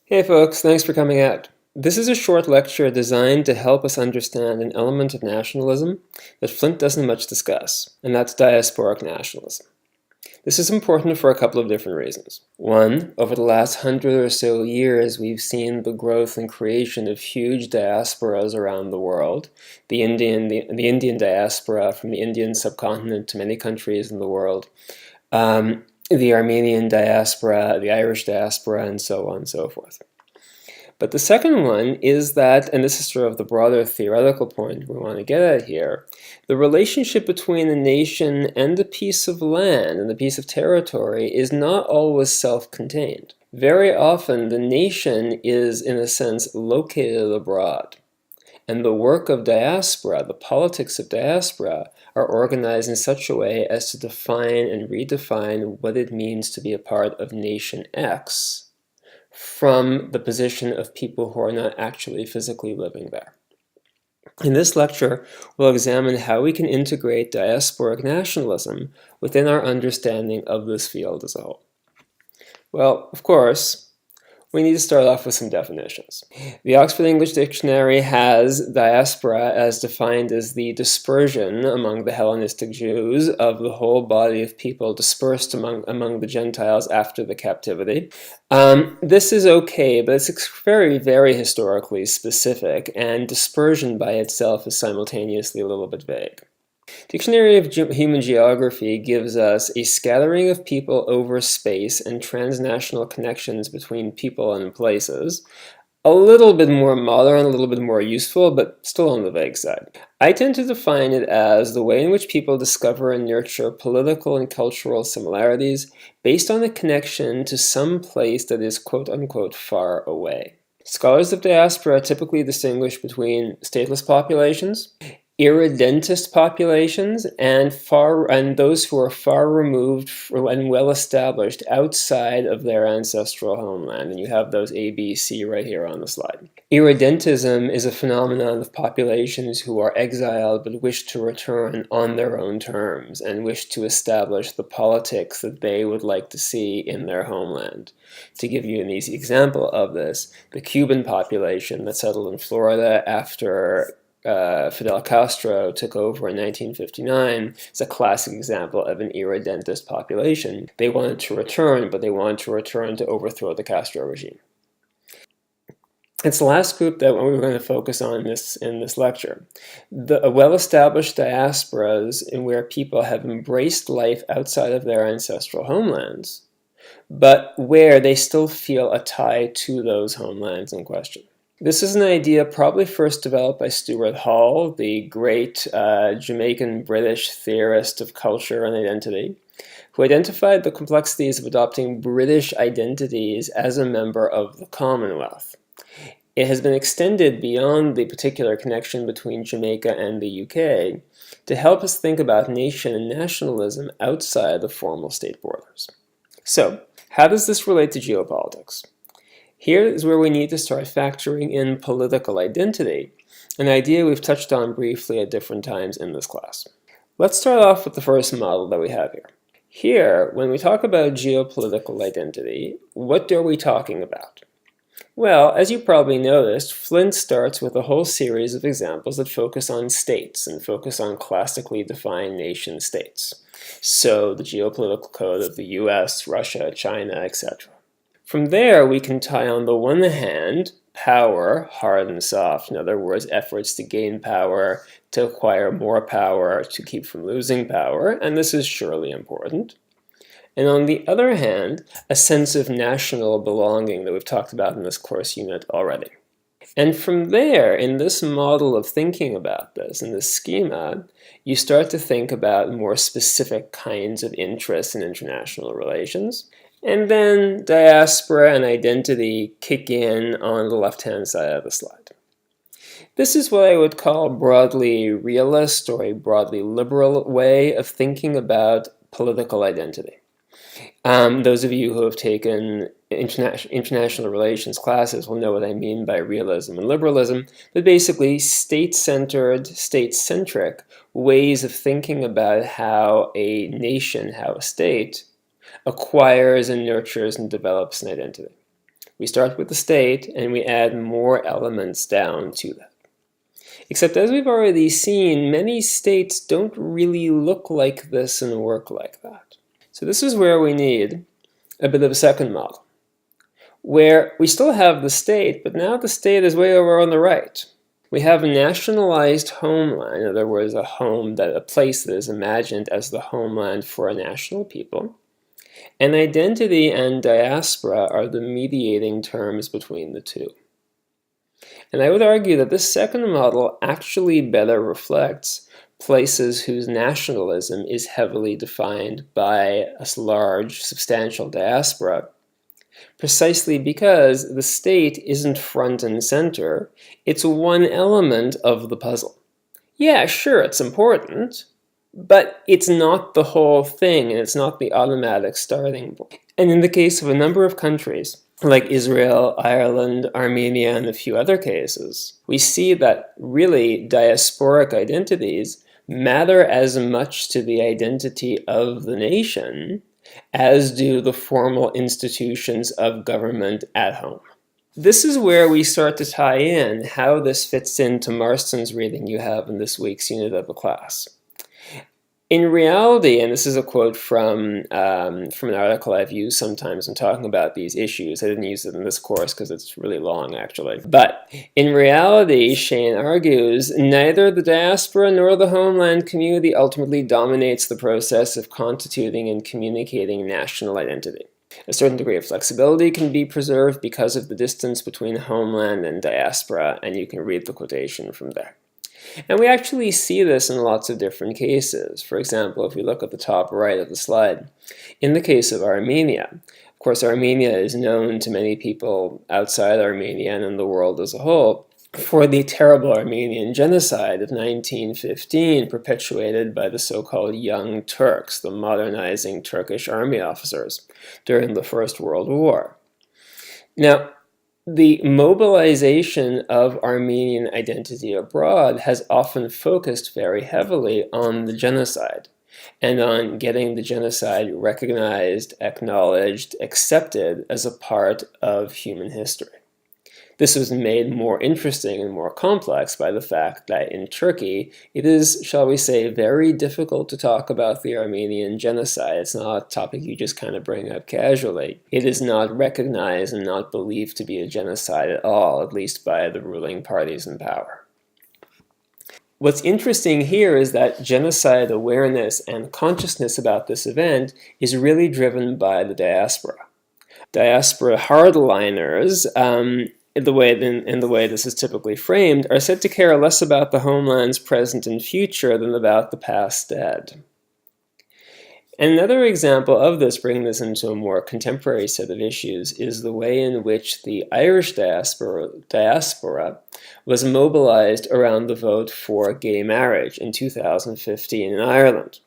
Hey folks, thanks for coming out. This is a short lecture designed to help us understand an element of nationalism that Flint doesn't much discuss, and that's diasporic nationalism. This is important for a couple of different reasons. One, over the last 100 or so years, we've seen the growth and creation of huge diasporas around the world. The Indian diaspora from the Indian subcontinent to many countries in the world. The Armenian diaspora, the Irish diaspora, and so on and so forth. But the second one is that, and this is sort of the broader theoretical point we want to get at here, the relationship between a nation and a piece of land and a piece of territory is not always self-contained. Very often the nation is, in a sense, located abroad. And the work of diaspora, the politics of diaspora, are organized in such a way as to define and redefine what it means to be a part of nation X from the position of people who are not actually physically living there. In this lecture, we'll examine how we can integrate diasporic nationalism within our understanding of this field as a whole. Well, of course, we need to start off with some definitions. The Oxford English Dictionary has diaspora as defined as the dispersion among the Hellenistic Jews of the whole body of people dispersed among the Gentiles after the captivity. This is okay, but it's very, very historically specific, and dispersion by itself is simultaneously a little bit vague. Dictionary of Human Geography gives us a scattering of people over space and transnational connections between people and places. A little bit more modern, a little bit more useful, but still on the vague side. I tend to define it as the way in which people discover and nurture political and cultural similarities based on a connection to some place that is quote-unquote far away. Scholars of diaspora typically distinguish between stateless populations, irredentist populations, and those who are far removed and well established outside of their ancestral homeland. And you have those A, B, C right here on the slide. Irredentism is a phenomenon of populations who are exiled but wish to return on their own terms and wish to establish the politics that they would like to see in their homeland. To give you an easy example of this, the Cuban population that settled in Florida after Fidel Castro took over in 1959 is a classic example of an irredentist population. They wanted to return, but they wanted to return to overthrow the Castro regime. It's the last group that we're going to focus on in this lecture. The well-established diasporas in where people have embraced life outside of their ancestral homelands, but where they still feel a tie to those homelands in question. This is an idea probably first developed by Stuart Hall, the great Jamaican-British theorist of culture and identity, who identified the complexities of adopting British identities as a member of the Commonwealth. It has been extended beyond the particular connection between Jamaica and the UK to help us think about nation and nationalism outside the formal state borders. So, how does this relate to geopolitics? Here is where we need to start factoring in political identity, an idea we've touched on briefly at different times in this class. Let's start off with the first model that we have here. Here, when we talk about geopolitical identity, what are we talking about? Well, as you probably noticed, Flint starts with a whole series of examples that focus on states and focus on classically defined nation states. So the geopolitical code of the US, Russia, China, etc. From there, we can tie on the one hand power, hard and soft, in other words, efforts to gain power, to acquire more power, to keep from losing power, and this is surely important. And on the other hand, a sense of national belonging that we've talked about in this course unit already. And from there, in this model of thinking about this, in this schema, you start to think about more specific kinds of interests in international relations. And then diaspora and identity kick in on the left-hand side of the slide. This is what I would call a broadly realist or a broadly liberal way of thinking about political identity. Those of you who have taken international relations classes will know what I mean by realism and liberalism, but basically state-centered, state-centric ways of thinking about how a nation, how a state, acquires and nurtures and develops an identity. We start with the state and we add more elements down to that. Except as we've already seen, many states don't really look like this and work like that. So this is where we need a bit of a second model, where we still have the state, but now the state is way over on the right. We have a nationalized homeland, in other words, a place that is imagined as the homeland for a national people. And identity and diaspora are the mediating terms between the two. And I would argue that this second model actually better reflects places whose nationalism is heavily defined by a large, substantial diaspora, precisely because the state isn't front and center, it's one element of the puzzle. Yeah, sure, it's important, but it's not the whole thing, and it's not the automatic starting point. And in the case of a number of countries, like Israel, Ireland, Armenia, and a few other cases, we see that really diasporic identities matter as much to the identity of the nation as do the formal institutions of government at home. This is where we start to tie in how this fits into Marston's reading you have in this week's unit of the class. In reality, and this is a quote from an article I've used sometimes in talking about these issues. I didn't use it in this course because it's really long, actually. But in reality, Shane argues, neither the diaspora nor the homeland community ultimately dominates the process of constituting and communicating national identity. A certain degree of flexibility can be preserved because of the distance between homeland and diaspora, and you can read the quotation from there. And we actually see this in lots of different cases. For example, if we look at the top right of the slide, in the case of Armenia, of course, Armenia is known to many people outside Armenia and in the world as a whole for the terrible Armenian genocide of 1915 perpetuated by the so-called Young Turks, the modernizing Turkish army officers, during the First World War. Now, the mobilization of Armenian identity abroad has often focused very heavily on the genocide and on getting the genocide recognized, acknowledged, accepted as a part of human history. This was made more interesting and more complex by the fact that in Turkey, it is, shall we say, very difficult to talk about the Armenian genocide. It's not a topic you just kind of bring up casually. It is not recognized and not believed to be a genocide at all, at least by the ruling parties in power. What's interesting here is that genocide awareness and consciousness about this event is really driven by the diaspora. Diaspora hardliners, in the way this is typically framed, are said to care less about the homeland's present and future than about the past dead. And another example of this, bringing this into a more contemporary set of issues, is the way in which the Irish diaspora was mobilized around the vote for gay marriage in 2015 in Ireland,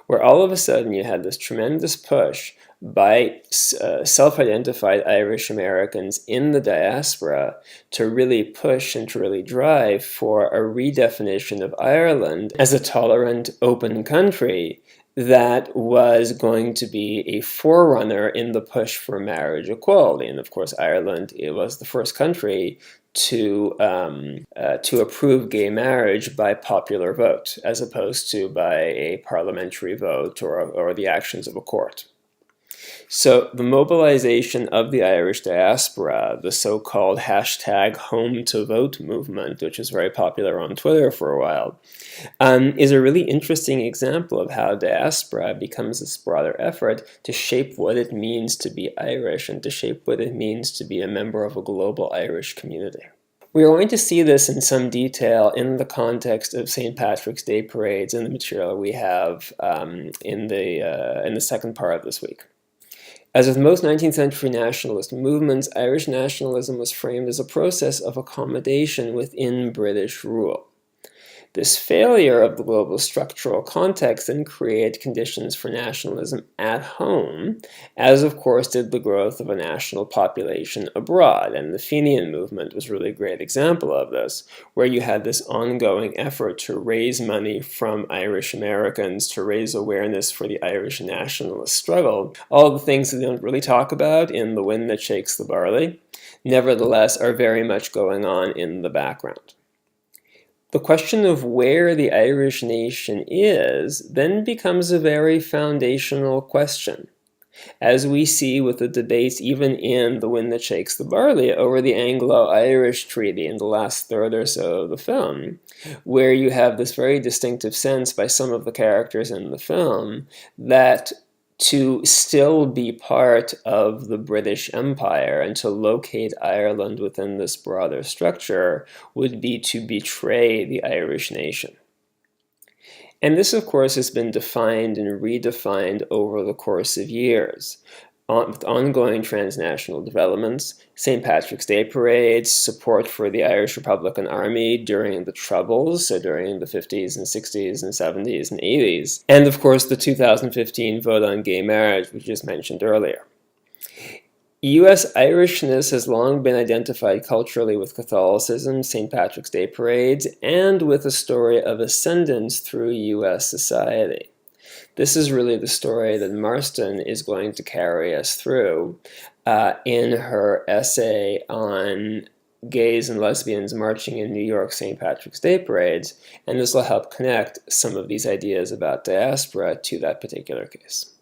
where all of a sudden you had this tremendous push by self-identified Irish Americans in the diaspora to really push and to really drive for a redefinition of Ireland as a tolerant, open country that was going to be a forerunner in the push for marriage equality. And of course, Ireland, it was the first country to approve gay marriage by popular vote, as opposed to by a parliamentary vote or the actions of a court. So the mobilization of the Irish diaspora, the so-called #HomeToVote movement, which was very popular on Twitter for a while, is a really interesting example of how diaspora becomes this broader effort to shape what it means to be Irish and to shape what it means to be a member of a global Irish community. We are going to see this in some detail in the context of St. Patrick's Day parades and the material we have in the second part of this week. As with most 19th century nationalist movements, Irish nationalism was framed as a process of accommodation within British rule. This failure of the global structural context then created conditions for nationalism at home, as of course did the growth of a national population abroad. And the Fenian movement was really a great example of this, where you had this ongoing effort to raise money from Irish Americans, to raise awareness for the Irish nationalist struggle. All the things that they don't really talk about in The Wind That Shakes the Barley. nevertheless are very much going on in the background. The question of where the Irish nation is then becomes a very foundational question, as we see with the debates even in The Wind That Shakes the Barley over the Anglo-Irish Treaty in the last third or so of the film, where you have this very distinctive sense by some of the characters in the film that to still be part of the British Empire and to locate Ireland within this broader structure would be to betray the Irish nation. And this, of course, has been defined and redefined over the course of years, with ongoing transnational developments, St. Patrick's Day parades, support for the Irish Republican Army during the Troubles, so during the 50s and 60s and 70s and 80s, and of course the 2015 vote on gay marriage, which was mentioned earlier. U.S. Irishness has long been identified culturally with Catholicism, St. Patrick's Day parades, and with a story of ascendance through U.S. society. This is really the story that Marston is going to carry us through in her essay on gays and lesbians marching in New York St. Patrick's Day parades, and this will help connect some of these ideas about diaspora to that particular case.